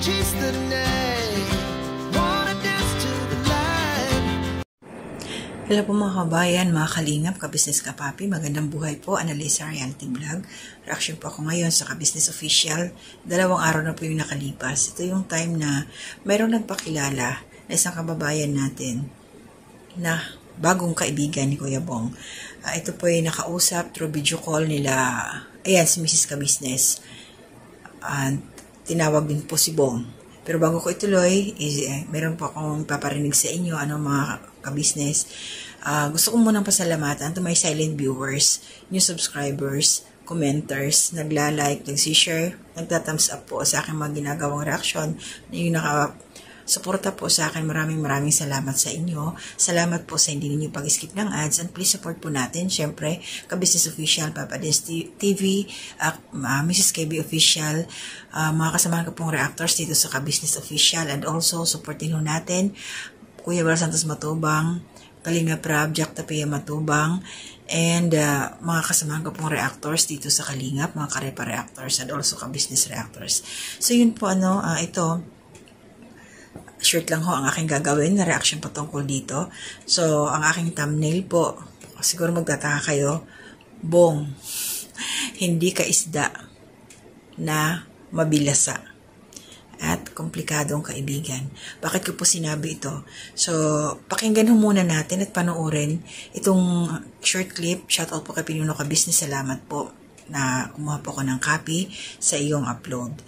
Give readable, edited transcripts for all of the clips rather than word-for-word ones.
chase the night, wanna dance to the light. Hello po mga kabayan, mga kalingap, kabisnes kapapi, magandang buhay po, Analisa Reality Vlog. Reaction po ako ngayon sa Kabisnes Official. 2 araw na po yung nakalipas. Ito yung time na mayroong nagpakilala na isang kababayan natin na bagong kaibigan ni Kuya Bong. Ito po ay nakausap through video call nila, ayan, si Mrs. Kabisnes. Tinawag din po si Bong. Pero bago ko ituloy, meron po akong paparinig sa inyo, mga kabisnes. Gusto ko munang pasalamatan to my silent viewers, new subscribers, commenters, nagla-like, nag-share, nagta-thumbs up po sa aking mga ginagawang reaction, na yung suporta po sa akin. Maraming salamat sa inyo. Salamat po sa hindi ninyo pag-skip ng ads, and please support po natin. Syempre, Kabisnes Official, Papa Des TV, Mrs. KB Official, mga kasamahan ko pong reactors dito sa Kabisnes Official, and also supportin ho natin Kuya Bal Santos Matubang, Kalinga Prab, Jack Tapia Matubang, and mga kasamahan ko pong reactors dito sa Kalingap, mga Karepa reactors, and also Kabisnes reactors. So yun po, ito, short lang ho ang aking gagawin na reaction patungkol dito. So, ang aking thumbnail po, siguro magtataka kayo, Bong, hindi ka isda na mabilasa at komplikadong kaibigan. Bakit ko po sinabi ito? So, pakinggan ho muna natin at panoorin itong short clip. Shoutout po kay Pinuno Kabisnes. Salamat po na kumuha po ko ng copy sa iyong upload.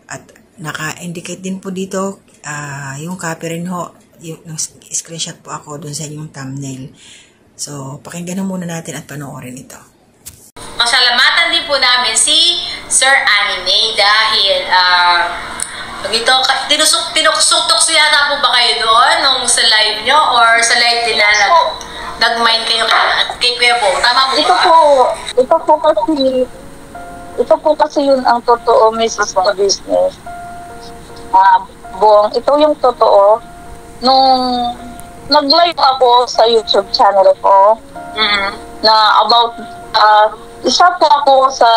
At naka-indicate din po dito yung copy rin ho, yung screenshot po ako dun sa inyong thumbnail. So, pakinggan muna natin at panoorin ito. Pasalamatan din po namin si Sir Anime dahil tinuktok siya yata po ba kayo doon nung sa live nyo or sa live din na nag-mind kayo kay Kuya Bong? Tama po ba? Ito po kasi yun ang totoo, Mrs. Kabisnes. Bong, ito yung totoo. Nung nag-live ako sa YouTube channel ko, na about, isa po ako sa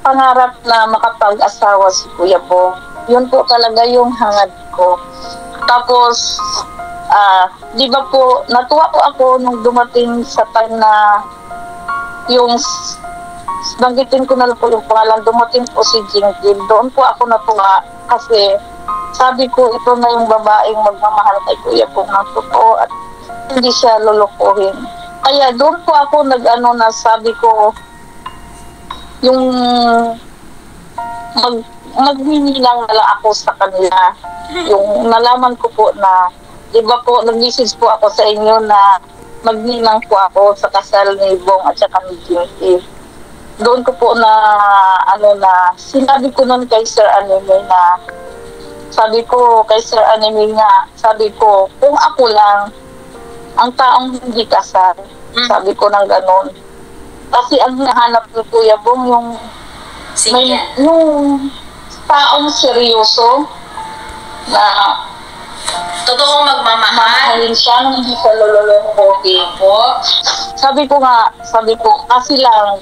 pangarap na makapag-asawa si Kuya Bong. Yun po talaga yung hangad ko. Tapos, di ba po, natuwa po ako nung dumating sa time na yung banggitin ko na lang po yung pangalan, dumating po si Jingjing. Doon po ako natuwa kasi sabi ko, ito na yung babaeng magmamahal kay Kuya Bong ng totoo at hindi siya lulukuhin. Kaya doon po ako na sabi ko, yung magmimilang na lang ako sa kanila. Yung nalaman ko po na, di ba po, nag-message po ako sa inyo na magninang po ako sa kasal ni Bong at saka ni Jingjing. Doon ko po na sinabi ko nun kay Sir Anime na, sabi ko kay Sir Anime nga, sabi ko, kung ako lang ang taong hindi kasal, sabi ko ng ganon. Kasi ang nahanap ni Kuya Bong yung taong seryoso na totoong magmamahal siya, hindi siya lololokohin po. Sabi ko, kasi lang,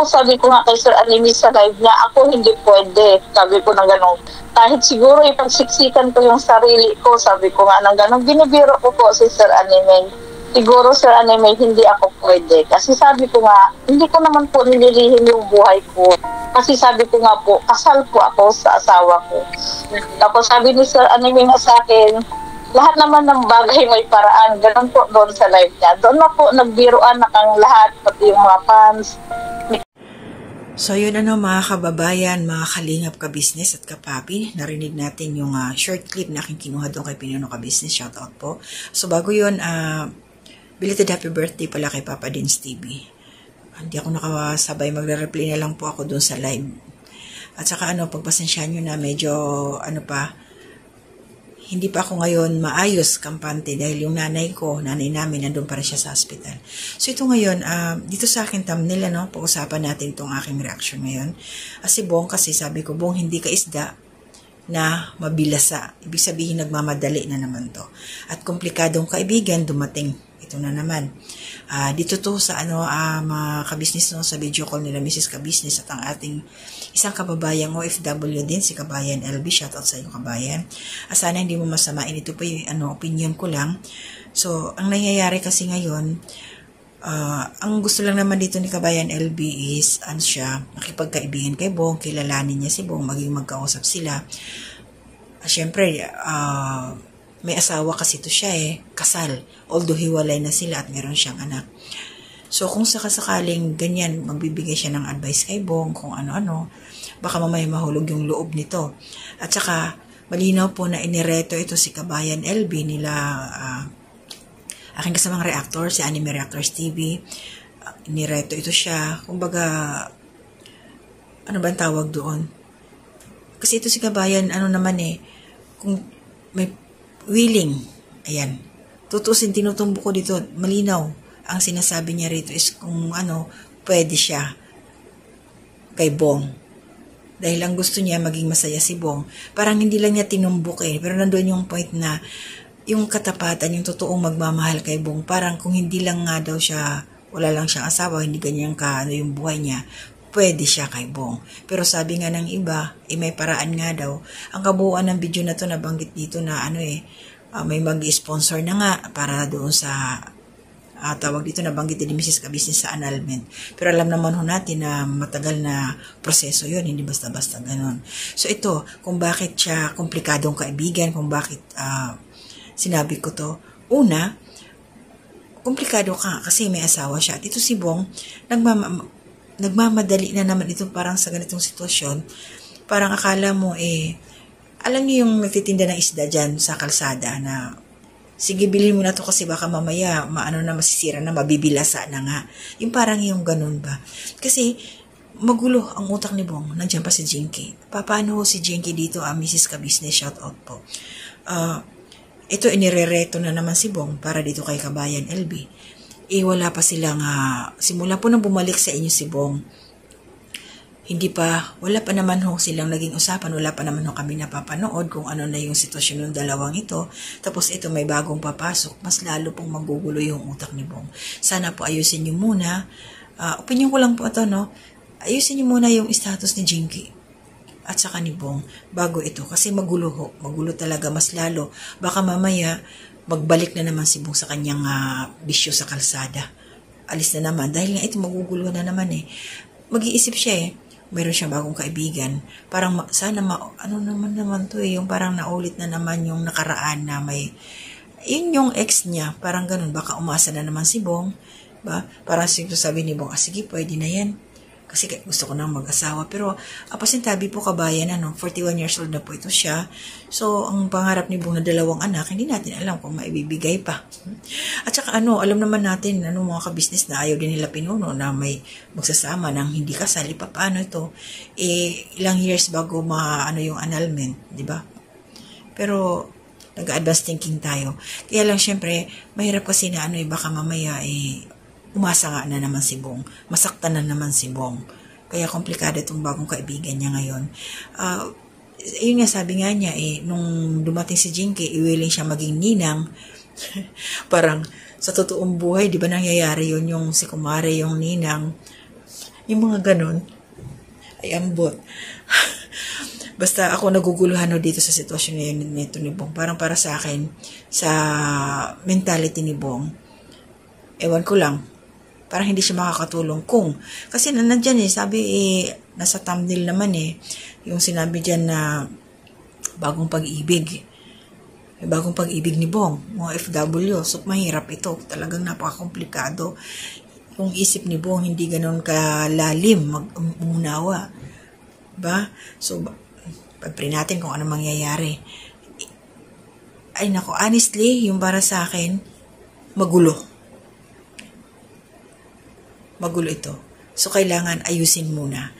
sabi ko nga kay Sir Anime sa live niya, ako hindi pwede. Sabi ko ng gano'n. Kahit siguro ipagsiksikan ko yung sarili ko, sabi ko nga ng gano'n. Binibiro ko po si Sir Anime. Siguro Sir Anime, hindi ako pwede. Kasi sabi ko nga, hindi ko naman po nililihim yung buhay ko. Kasi sabi ko nga po, kasal po ako sa asawa ko. Tapos sabi ni Sir Anime nga sa akin, lahat naman ng bagay may paraan. Ganun po doon sa live niya. Doon na po nagbiruan na kang lahat, pati yung mga fans. So yun mga kababayan, mga kalingap kabisnes at kapapi, narinig natin yung short clip na aking kinuha doon kay Pinuno Kabisnes. Shoutout po. So bago yun, belated happy birthday pala kay Papa Dins TV. Hindi ako nakasabay, magre-replay na lang po ako doon sa live. At saka pagpasensyahan nyo na medyo hindi pa ako ngayon maayos, kampante, dahil yung nanay namin, nandun pa rin siya sa hospital. So ito ngayon, dito sa akin thumbnail, pag-usapan natin itong aking reaction ngayon. Si Bong, kasi sabi ko, Bong, hindi ka isda na mabilasa. Ibig sabihin, nagmamadali na naman to. At komplikadong kaibigan, dumating. Ito ito na naman. Dito to sa mga kabisnes, no, sa video call nila Mrs. Kabisnes at ang ating isang kababayang OFW din, si Kabayan LB. Shoutout sa iyo, Kabayan. Sana hindi mo masamain. Ito po yung opinion ko lang. So, ang nangyayari kasi ngayon, ang gusto lang naman dito ni Kabayan LB is, makipagkaibigan kay Bong, kilalanin niya si Bong, maging magkausap sila. Siyempre, may asawa kasi to siya kasal. Although hiwalay na sila at meron siyang anak. So, kung sakasakaling ganyan, magbibigay siya ng advice kay Bong, kung ano-ano, baka mamaya mahulog yung loob nito. At saka, malinaw po na inireto ito si Kabayan LB nila, aking kasamang reactor, si Anime Reactors TV. Inireto ito siya. Kumbaga, ano ba ang tawag doon? Kasi ito si Kabayan, kung may willing, ayan, tutusin, tinutumbo ko dito, malinaw, ang sinasabi niya rito is kung pwede siya kay Bong. Dahil ang gusto niya, maging masaya si Bong. Parang hindi lang niya tinumbok pero nandun yung point na, yung katapatan, yung totoong magmamahal kay Bong, parang kung hindi lang nga daw siya, wala lang siyang asawa, hindi ganyan yung buhay niya, pwede siya kay Bong. Pero sabi nga ng iba, may paraan nga daw. Ang kabuuan ng video na to, nabanggit dito na may mag-sponsor na nga para doon sa tawag dito, nabanggit ni Mrs. Kabisnes sa annulment. Pero alam naman natin na matagal na proseso yun, hindi basta-basta ganun. So ito, kung bakit siya komplikadong kaibigan, kung bakit sinabi ko to, una, komplikado ka kasi may asawa siya. At ito si Bong, nagmamadali na naman ito parang sa ganitong sitwasyon. Parang akala mo alam niyo yung nagtitinda ng isda dyan sa kalsada na sige, bilhin mo na to kasi baka mamaya masisira na, mabibilasa na nga. Yung parang yung ganun ba. Kasi magulo ang utak ni Bong. Nandiyan pa si Jinky. Paano si Jinky dito, Mrs. Kabisnes, shout out po. Ito, inirereto na naman si Bong para dito kay Kabayan LB. Wala pa silang, simula po nang bumalik sa inyo si Bong, wala pa naman silang naging usapan, wala pa naman kami napapanood kung ano na yung sitwasyon ng dalawang ito. Tapos ito, may bagong papasok, mas lalo pong magugulo yung utak ni Bong. Sana po ayusin nyo muna, opinion ko lang po ito, ayusin nyo muna yung status ni Jinky at saka ni Bong bago ito, kasi magulo talaga, mas lalo, baka mamaya magbalik na naman si Bong sa kanyang bisyo sa kalsada. Alis na naman. Dahil nga ito, magugulo na naman Mag-iisip siya mayroon siyang bagong kaibigan. Parang sana naman to yung parang naulit na naman yung nakaraan na yun yung ex niya. Parang ganun. Baka umasa na naman si Bong. Ba? Parang sabi ni Bong, sige, pwede na yan. Kasi gusto ko nang mag-asawa. Pero, pasintabi po, Kabayan, 41 years old na po ito siya. So, ang pangarap ni Bong na 2 anak, hindi natin alam kung maibibigay pa. At saka, alam naman natin, mga kabisnes na ayaw din nila pinuno na may magsasama ng hindi kasal. Paano ito? Ilang years bago yung annulment, di ba? Pero, nag-advance thinking tayo. Kaya lang, syempre, mahirap kasi na baka mamaya, umasa nga na naman si Bong. Masaktan na naman si Bong. Kaya komplikado itong bagong kaibigan niya ngayon. Yun nga, sabi nga niya, nung dumating si Jinky, willing siya maging ninang. Parang sa totoong buhay, di ba nangyayari yun, yung si Kumare, yung ninang. Yung mga ganun. Ay, ambot. Basta ako naguguluhan dito sa sitwasyon ngayon nito ni Bong. Parang para sa akin, sa mentality ni Bong, ewan ko lang, parang hindi siya makakatulong kasi nandyan sabi nasa thumbnail naman yung sinabi dyan na bagong pag-ibig ni Bong, mga FW. So mahirap ito, talagang napakakomplikado. Yung isip ni Bong hindi ganoon kalalim umunawa ba? So pag-pray natin kung ano mangyayari. Ay nako, honestly, yung para sa akin, magulo ito. So, kailangan ayusin muna.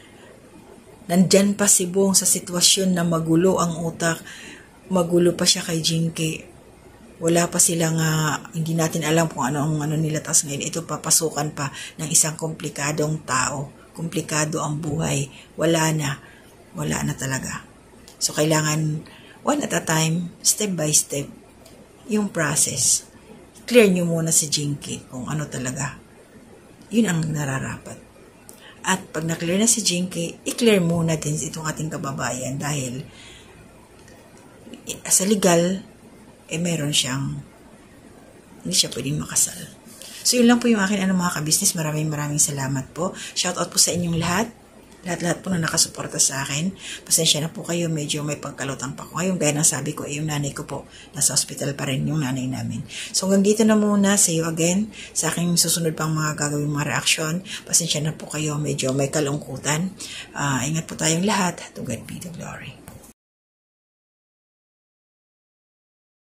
Nandyan pa si Bong sa sitwasyon na magulo ang utak. Magulo pa siya kay Jinky. Wala pa silang, hindi natin alam kung ano nila. Tas ngayon, ito papasukan pa ng isang komplikadong tao. Komplikado ang buhay. Wala na talaga. So, kailangan one at a time, step by step, yung process. clear nyo muna si Jinky kung ano talaga. Yun ang nararapat. At pag na-clear na si Jinky, i-clear muna din itong ating kababayan dahil sa legal, meron siyang hindi siya pwedeng makasal. So, yun lang po yung akin mga kabisnes. Maraming salamat po. Shoutout po sa inyong lahat. Lahat po na nakasuporta sa akin. Pasensya na po kayo, medyo may pagkalutang pa ko. Ngayon, gaya ng sabi ko, yung nanay ko po, nasa hospital pa rin yung nanay namin. So, hanggang dito na muna. See you again sa aking susunod pang mga gagawing mga reaksyon. Pasensya na po kayo, medyo may kalungkutan. Ingat po tayong lahat. To God be the glory.